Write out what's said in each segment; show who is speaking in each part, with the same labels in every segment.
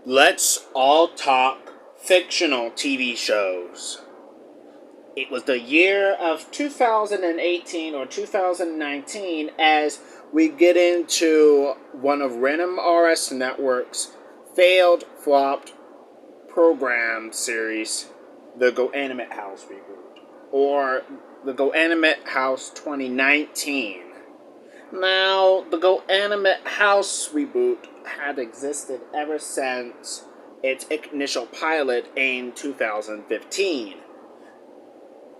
Speaker 1: Let's all talk fictional TV shows. It was the year of 2018 or 2019 as we get into one of Random RS Network's failed, flopped program series, the GoAnimate House Reboot, or the GoAnimate House 2019. Now, the GoAnimate House Reboot had existed ever since its initial pilot in 2015.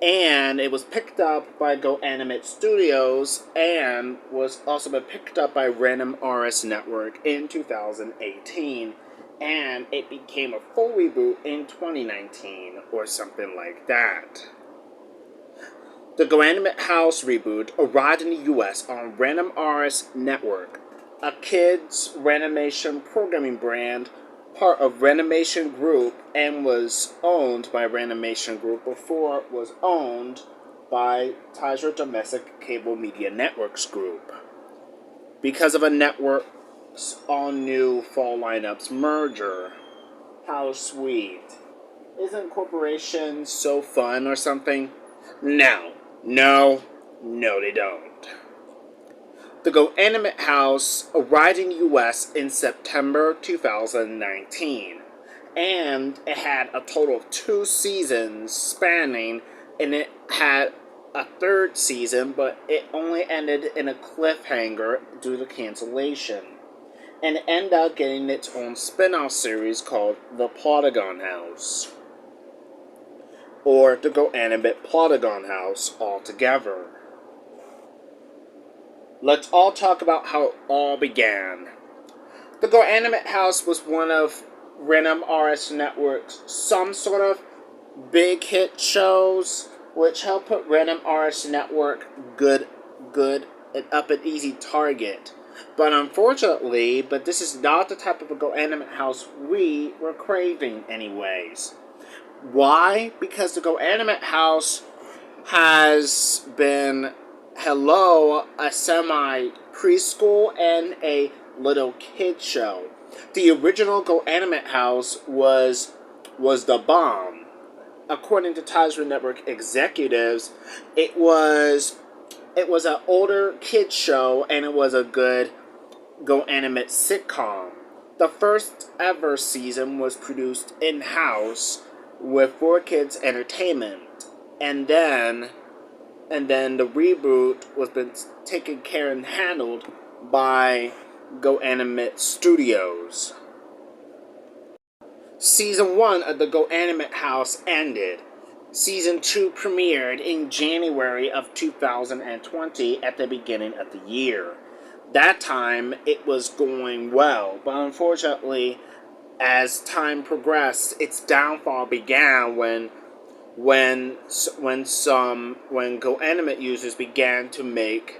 Speaker 1: And it was picked up by GoAnimate Studios and was also been picked up by Random RS Network in 2018. And it became a full reboot in 2019 or something like that. The GoAnimate House Reboot arrived in the US on Random RS Network, a kids' Ranimation programming brand, part of Ranimation Group, and was owned by Ranimation Group before it was owned by Tizer Domestic Cable Media Networks Group. Because of a network's all-new fall lineups merger. How sweet. Isn't corporations so fun or something? No, they don't. The GoAnimate House arrived in the US in September 2019, and it had a total of 2 seasons spanning, and it had a 3rd season, but it only ended in a cliffhanger due to cancellation, and it ended up getting its own spin-off series called The Plotagon House, or the GoAnimate Plotagon House altogether. Let's all talk about how it all began. The GoAnimate House was one of Random RS Network's some sort of big hit shows, which helped put Random RS Network good and up an easy target. But unfortunately, this is not the type of a GoAnimate House we were craving anyways. Why? Because the GoAnimate House has been a semi-preschool and a little kid show. The original GoAnimate House was the bomb. According to Tizer Network executives, it was an older kid show and it was a good GoAnimate sitcom. The first ever season was produced in-house with 4Kids Entertainment, and then the reboot was been taken care and handled by GoAnimate Studios. Season 1 of the GoAnimate House ended. Season 2 premiered in January of 2020 at the beginning of the year. That time, it was going well, but unfortunately, as time progressed, its downfall began when GoAnimate users began to make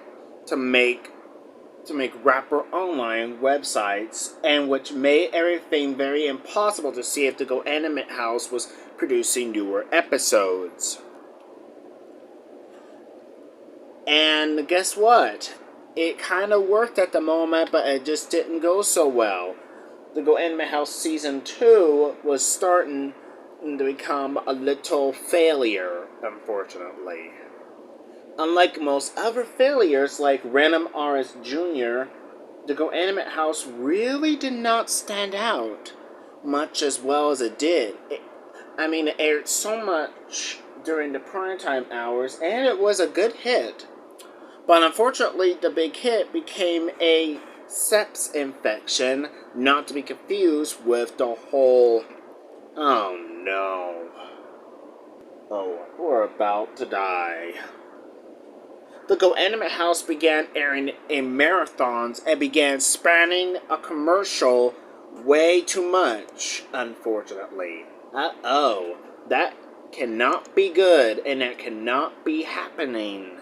Speaker 1: wrapper online websites, and which made everything very impossible to see if the GoAnimate House was producing newer episodes. And guess what? It kind of worked at the moment, but it just didn't go so well. The GoAnimate House Season 2 was starting to become a little failure, unfortunately. Unlike most other failures like Random RS Jr., the GoAnimate House really did not stand out much as well as it did. It aired so much during the primetime hours, and it was a good hit. But unfortunately, the big hit became a sepsis infection, not to be confused with the whole, oh no, oh, we're about to die. The GoAnimate House began airing in marathons and began spanning a commercial way too much, unfortunately. That cannot be good, and that cannot be happening.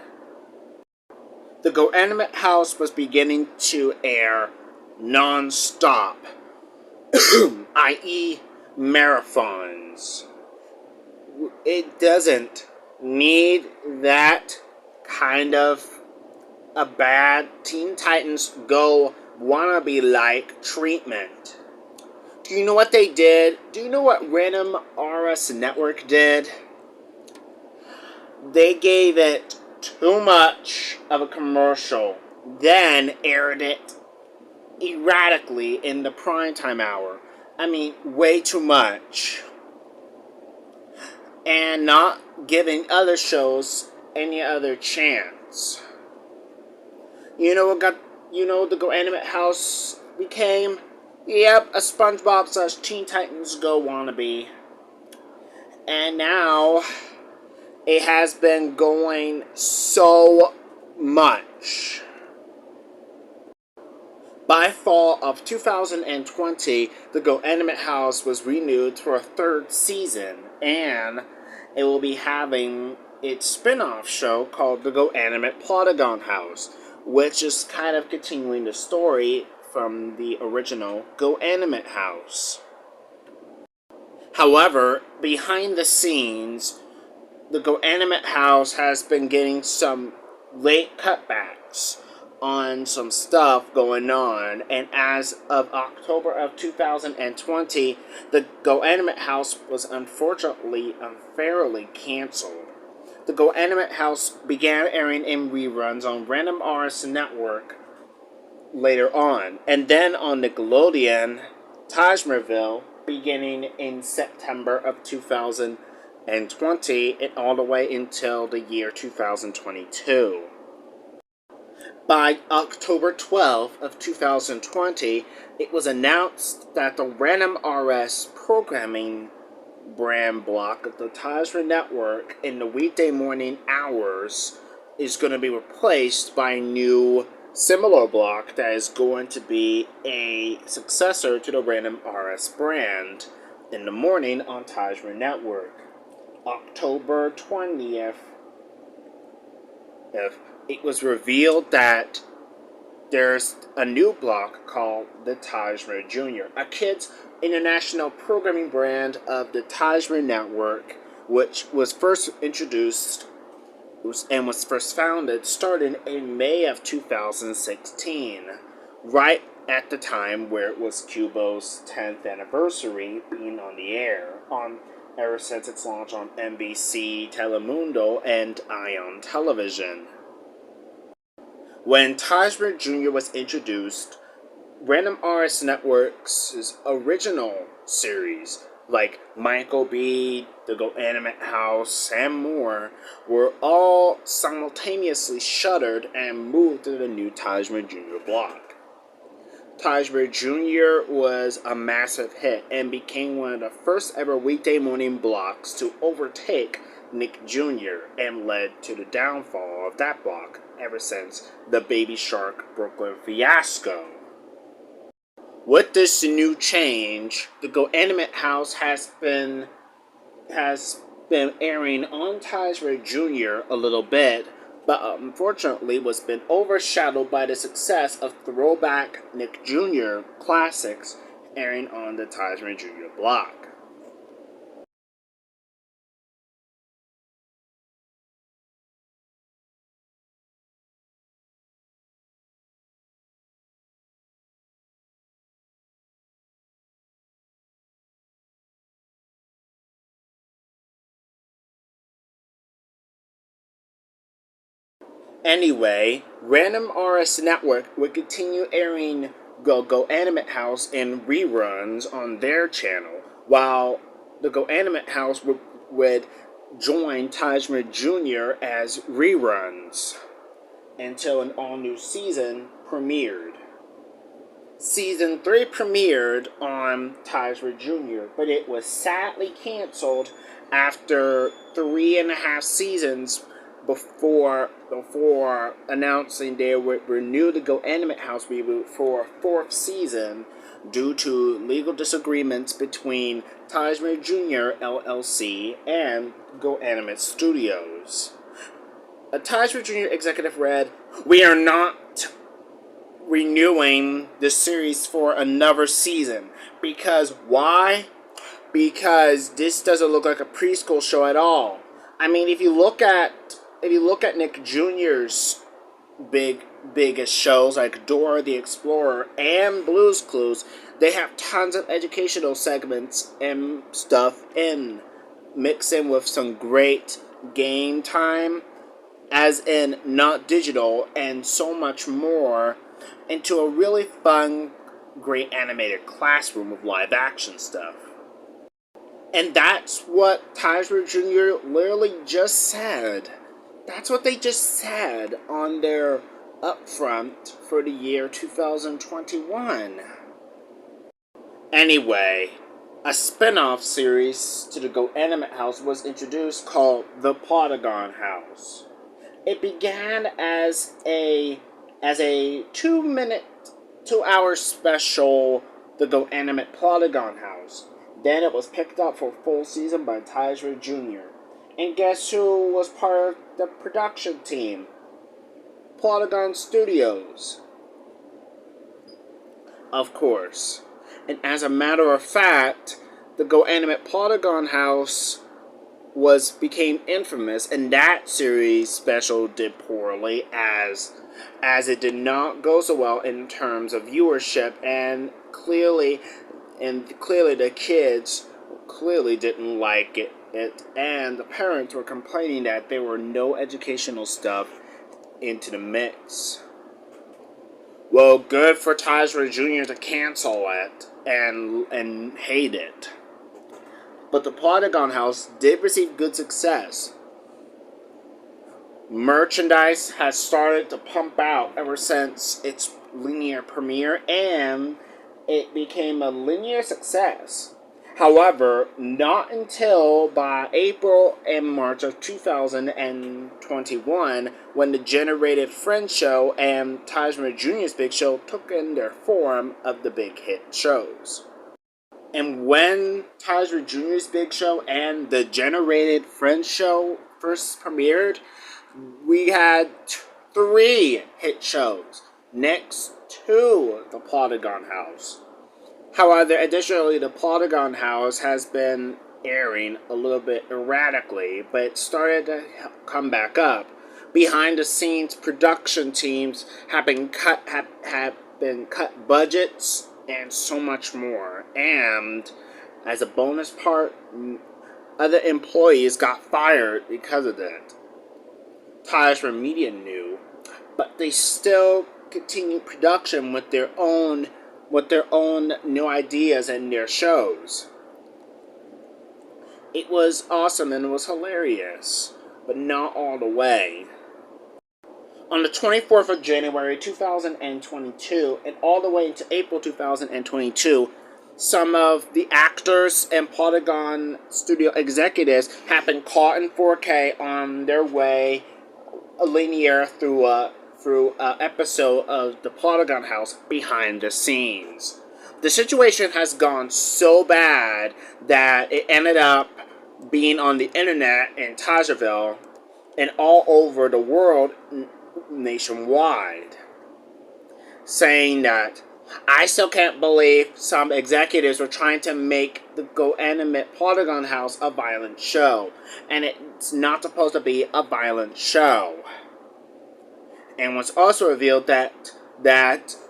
Speaker 1: The GoAnimate House was beginning to air non-stop, i.e. marathons. It doesn't need that kind of a bad Teen Titans Go wannabe-like treatment. Do you know what they did? Do you know what Random RS Network did? They gave it too much of a commercial, then aired it erratically in the primetime hour. I mean, way too much. And not giving other shows any other chance. You know what the GoAnimate house became? Yep, a SpongeBob / Teen Titans Go wannabe. And now it has been going so much. By fall of 2020, the GoAnimate house was renewed for a third season, and it will be having its spin-off show called the GoAnimate Plotagon House, which is kind of continuing the story from the original GoAnimate house. However, behind the scenes, the GoAnimate house has been getting some late cutbacks on some stuff going on, and as of October of 2020, the GoAnimate house was unfortunately unfairly canceled. The GoAnimate house began airing in reruns on Random RS Network later on, and then on Nickelodeon, Tajmerville, beginning in September of 2020 and all the way until the year 2022. By October 12th of 2020, it was announced that the Random RS programming brand block of the Tajmer Network in the weekday morning hours is going to be replaced by a new similar block that is going to be a successor to the Random RS brand in the morning on Tajmer Network. October 20th, it was revealed that there's a new block called the Tajmer Jr., a kids' international programming brand of the Tajmer Network, which was first introduced and was first founded starting in May of 2016, right at the time where it was Cubo's 10th anniversary being on the air, ever since its launch on NBC, Telemundo, and Ion Television. When Tajmer Jr. was introduced, Random RS Network's original series, like Michael B., the GoAnimate House, and more, were all simultaneously shuttered and moved to the new Tajmer Jr. block. Tajmer Jr. was a massive hit and became one of the first ever weekday morning blocks to overtake Nick Jr. and led to the downfall of that block ever since the Baby Shark Brooklyn fiasco. With this new change, the GoAnimate house has been airing on Tajmer Jr. a little bit, but unfortunately was been overshadowed by the success of throwback Nick Jr. classics airing on the Tajmer Jr. block. Anyway, Random RS Network would continue airing GoAnimate House in reruns on their channel, while the GoAnimate House would join Tajmer Jr. as reruns until an all-new season premiered. Season 3 premiered on Tajmer Jr., but it was sadly canceled after 3.5 seasons before announcing they would renew the GoAnimate House reboot for a 4th season due to legal disagreements between Tajmer Jr. LLC and GoAnimate Studios. A Tajmer Jr. executive read, "We are not renewing the series for another season. Because why? Because this doesn't look like a preschool show at all." I mean, if you look at Nick Jr.'s biggest shows like Dora the Explorer and Blue's Clues, They have tons of educational segments and stuff in, mixed in with some great game time, as in not digital, and so much more, into a really fun, great animated classroom of live action stuff. And that's what Tyler Jr. literally just said. That's what they just said on their upfront for the year 2021. Anyway, a spin-off series to the GoAnimate house was introduced called The Polygon House. It began as a 2-hour special, The GoAnimate Polygon House. Then it was picked up for a full season by Tyler Jr. And guess who was part of the production team? Polygon Studios. Of course. And as a matter of fact, the GoAnimate Polygon House became infamous, and that series special did poorly as it did not go so well in terms of viewership, and clearly the kids clearly didn't like it, and the parents were complaining that there were no educational stuff into the mix. Well, good for Tyler Jr. to cancel it and hate it. But the Polygon House did receive good success. Merchandise has started to pump out ever since its linear premiere, and it became a linear success. However, not until by April and March of 2021, when the Generated Friends show and Tyler Jr.'s Big Show took in their form of the big hit shows. And when Tyler Jr.'s Big Show and the Generated Friends show first premiered, we had 3 hit shows next to the Polygon House. However, additionally, the Polygon House has been airing a little bit erratically, but it started to come back up. Behind the scenes, production teams have been cut budgets and so much more. And as a bonus part, other employees got fired because of that. Tyler Media knew, but they still continued production with their own new ideas and their shows. It was awesome and it was hilarious, but not all the way. On the 24th of January 2022 and all the way into April 2022, some of the actors and Polygon Studio executives have been caught in 4K on their way linear through an episode of the Polygon House behind the scenes. The situation has gone so bad that it ended up being on the internet in Tajaville and all over the world nationwide, saying that I still can't believe some executives were trying to make the GoAnimate Polygon House a violent show, and it's not supposed to be a violent show. And was also revealed that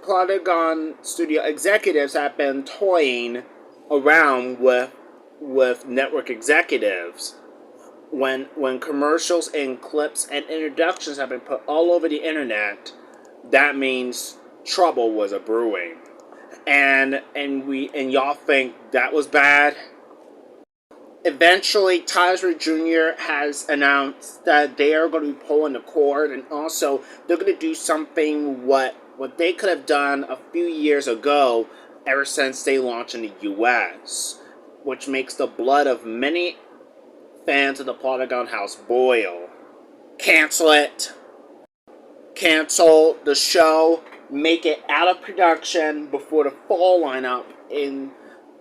Speaker 1: Polygon Studio executives have been toying around with network executives. When commercials and clips and introductions have been put all over the internet, that means trouble was a brewing. And y'all think that was bad? Eventually, Tyler Jr. has announced that they are going to be pulling the cord, and also they're going to do something what they could have done a few years ago, ever since they launched in the US, which makes the blood of many fans of the Polygon House boil. Cancel it. Cancel the show. Make it out of production before the fall lineup in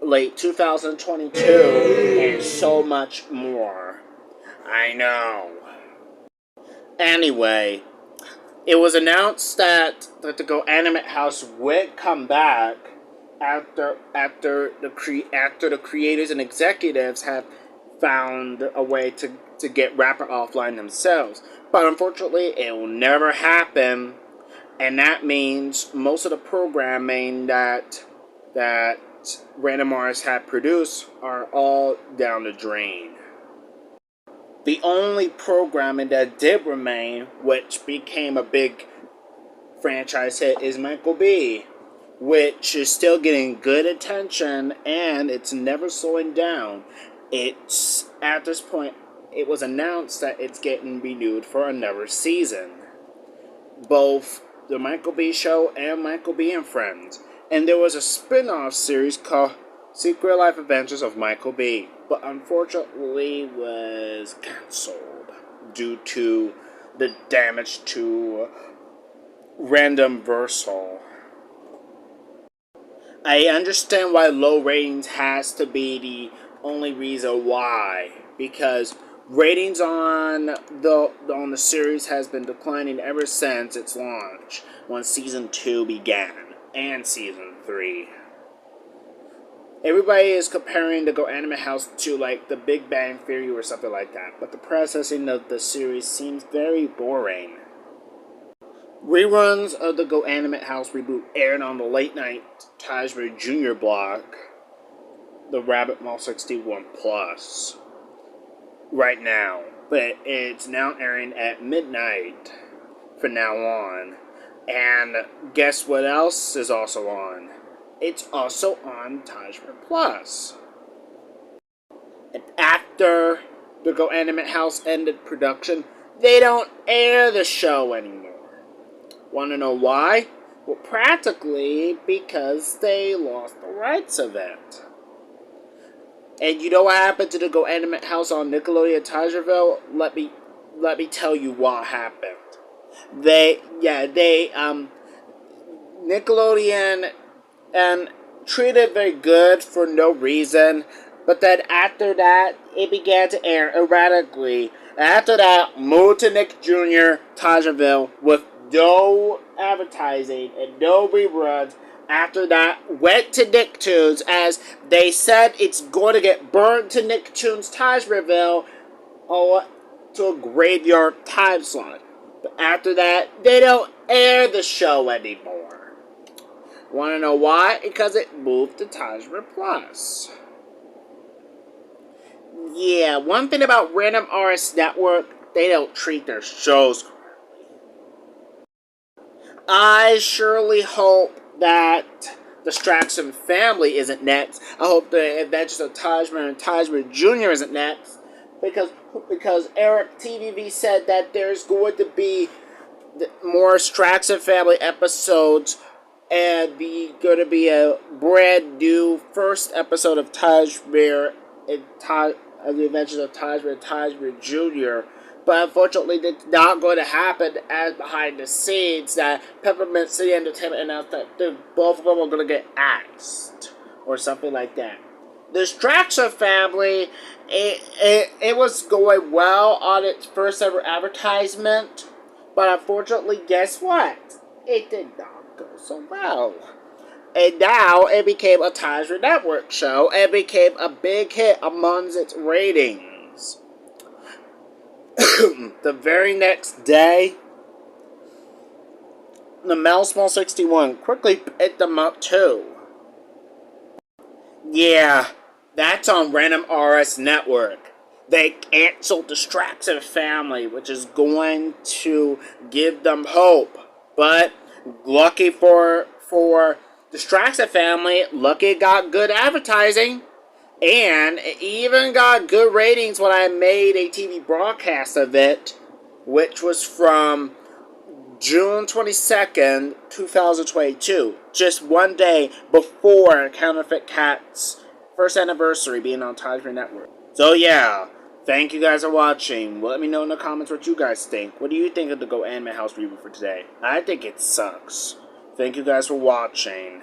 Speaker 1: late 2022, and so much more. I know. Anyway, it was announced that the GoAnimate house would come back after the creators and executives have found a way to get Rapper offline themselves. But unfortunately, it will never happen, and that means most of the programming that that Random Artists had produced are all down the drain. The only programming that did remain, which became a big franchise hit, is Michael B., which is still getting good attention and it's never slowing down. It's at this point, it was announced that it's getting renewed for another season. Both the Michael B. Show and Michael B. and Friends. And there was a spin-off series called Secret Life Adventures of Michael B., but unfortunately was cancelled due to the damage to Random Versal. I understand why low ratings has to be the only reason why, because ratings on the series has been declining ever since its launch, when Season 2 began, and Season 3. Everybody is comparing the GoAnimate house to, like, The Big Bang Theory or something like that, but the processing of the series seems very boring. Reruns of the GoAnimate house reboot aired on the late-night Tajver Jr. block, the Rabbit Mall 61 Plus, right now, but it's now airing at midnight from now on. And guess what else is also on? It's also on Tajver Plus. And after the GoAnimate house ended production, they don't air the show anymore. Want to know why? Well, practically because they lost the rights of it. And you know what happened to the GoAnimate house on Nickelodeon Tajverville? Let me tell you what happened. Nickelodeon treated it very good for no reason, but then after that, it began to air erratically. After that, moved to Nick Jr. Tajverville with no advertising and no reruns. After that, went to Nicktoons, as they said it's going to get burned to Nicktoons Tajverville or to a graveyard time slot. But after that, they don't air the show anymore. Want to know why? Because it moved to Tajver Plus. Yeah, one thing about Random Artists Network, they don't treat their shows correctly. I surely hope that the Straxon Family isn't next. I hope the Adventures of Tajver and Tajver Jr. isn't next. Because Eric TVV said that there's going to be more Straxon Family episodes, and going to be a brand new first episode of Tajver and The Adventures of Tajver and Tajver Jr. But unfortunately, it's not going to happen, as behind the scenes that Peppermint City Entertainment announced that both of them are going to get axed or something like that. The Straxon Family, it was going well on its first ever advertisement, but unfortunately, guess what? It did not go so well. And now it became a Tajver Network show and became a big hit amongst its ratings. The very next day, the Mouse Mall 61 quickly picked them up too. Yeah, that's on Random Artists Network. They canceled the Straxon Family, which is going to give them hope. But lucky for the Straxon Family, lucky it got good advertising. And it even got good ratings when I made a TV broadcast of it, which was from June 22nd, 2022. Just one day before Counterfeit Cat's first anniversary being on Tajver Network. So yeah, thank you guys for watching. Let me know in the comments what you guys think. What do you think of the GoAnimate House reboot for today? I think it sucks. Thank you guys for watching.